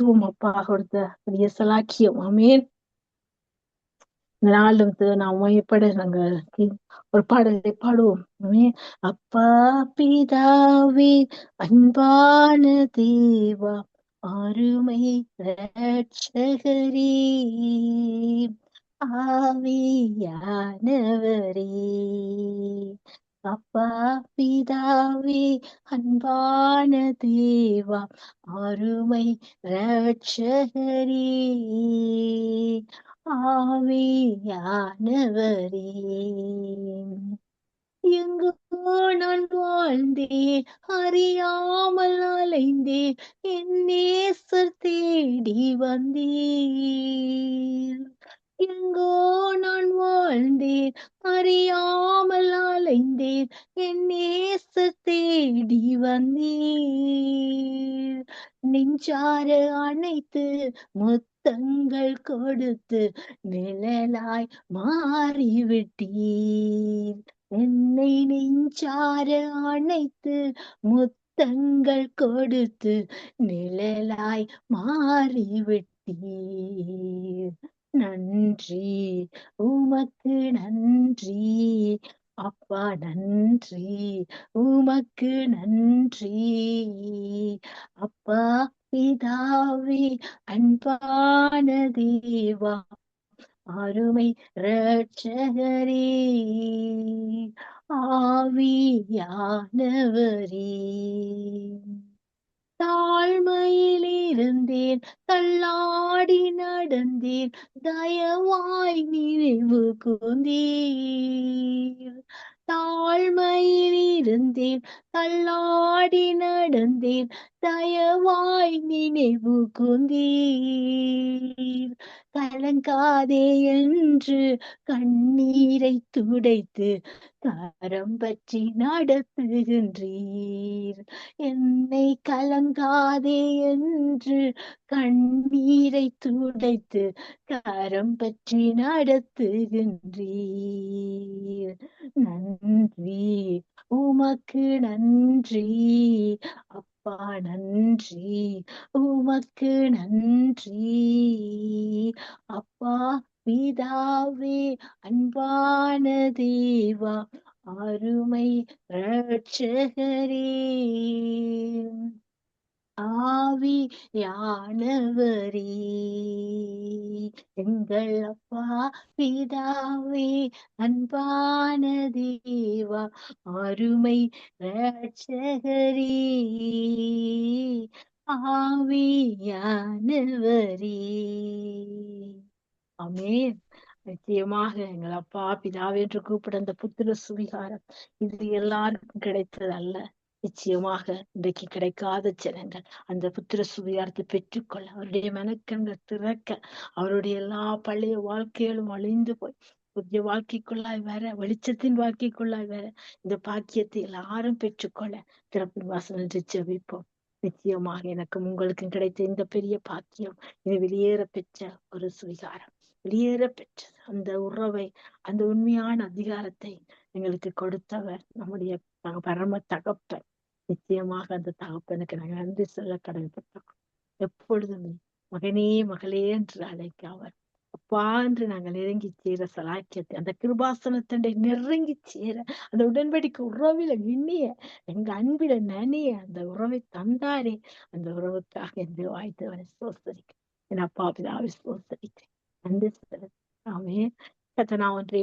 ஸ்தோத்திரம் அப்பா கொடுத்த பெரிய சலாக்கியம். ஆமென். இந்த நாளும் நாம் மையப்பட நாங்க ஒரு பாடலை பாடுவோம். ஆமென். அப்பா பிதாவே அன்பான தேவா அருமை ரட்சகரே ஆவியானவரே, அப்பா பிதாவே அன்பான தேவா அருமை ரட்சகரே ஆவியானவரே, எங்கோ நான் வாழ்ந்தேன் அறியாமல் அலைந்தேன் என் நேசர் தேடி வந்தீர். எங்கோ நான் வாழ்ந்தேன் அறியாமல் அலைந்தேன் என் நேசர் தேடி வந்தீர். நெஞ்சார அணைத்து முத்தங்கள் கொடுத்து நிழலாய் மாறிவிட்டீர். என்னை நெஞ்சார அணைத்து முத்தங்கள் கொடுத்து நிழலாய் மாறிவிட்டீர். நன்றி, உமக்கு நன்றி அப்பா, நன்றி, உமக்கு நன்றி அப்பா பிதாவே அன்பான தேவா அருமை ரட்சகரே ஆவியானவரே, தாழ்மையில் இருந்தேன் தள்ளாடி நடந்தேன் தயவாய் நினைவு கூர்ந்தீர். தாழ்மையில் இருந்தேன் தள்ளாடி நடந்தேன் தயவாய் நினைவு கூர்ந்தீர். கலங்காதே என்று கண்ணீரை துடைத்து கரம் பற்றி நடத்துகின்றீர். என்னை கலங்காதே என்று கண்ணீரை துடைத்து கரம் பற்றி நடத்துகின்றீர். நன்றி, உமக்கு நன்றி அப்பா, நன்றி, உமக்கு நன்றி அப்பா பிதாவே அன்பான தேவா அருமை ரட்சகரே ஆவியானவரே, எங்கள் அப்பா பிதாவே அன்பான தேவா அருமை ரட்சகரே ஆவியானவரே. ஆமென். நிச்சயமாக எங்கள் அப்பா பிதாவே என்று கூப்பிட அந்த புத்திர சுவிகாரம் இது எல்லாருக்கும் கிடைத்தது அல்ல. நிச்சயமாக இன்றைக்கு கிடைக்காத ஜனங்கள் அந்த புத்திர சுவிகாரத்தை பெற்றுக்கொள்ள அவருடைய மனக்கண்கள் திறக்க அவருடைய எல்லா பழைய வாழ்க்கைகளும் அழிந்து போய் புதிய வாழ்க்கைக்குள்ளாய் வர, வெளிச்சத்தின் வாழ்க்கைக்குள்ளாய் வர இந்த பாக்கியத்தை எல்லாரும் பெற்றுக்கொள்ள திறப்பின் வாசல் என்று ஜெபிப்போம். நிச்சயமாக எனக்கும் உங்களுக்கும் கிடைத்த இந்த பெரிய பாக்கியம் இது வெளியேற பெற்ற ஒரு சுவிகாரம், வெளியேற பெற்ற அந்த உறவை, அந்த உண்மையான அதிகாரத்தை எங்களுக்கு கொடுத்தவர் நம்முடைய பரம தகப்பன். நிச்சயமாக அந்த தகப்பனுக்கு நாங்கள் நன்றி சொல்ல கடமைப்பட்டோம். எப்பொழுதுமே மகனே மகளே என்று அழைக்க அவர் அப்பா என்று நாங்கள் நெருங்கி சேர சலாக்கியத்தை அந்த கிருபாசனத்தண்டை நெருங்கி சேர அந்த உடன்படிக்கை உறவில இனிய எங்க அன்பில நனிய அந்த உறவை தந்தாரே, அந்த உறவுக்காக என்று வாய்த்தவனை சோசரிக்க என் அப்பா பிதாவை சோசரிக்கிறேன். நன்றி சொல்லுறேன். ஆமென். கர்த்தர் நான் ஒன்றை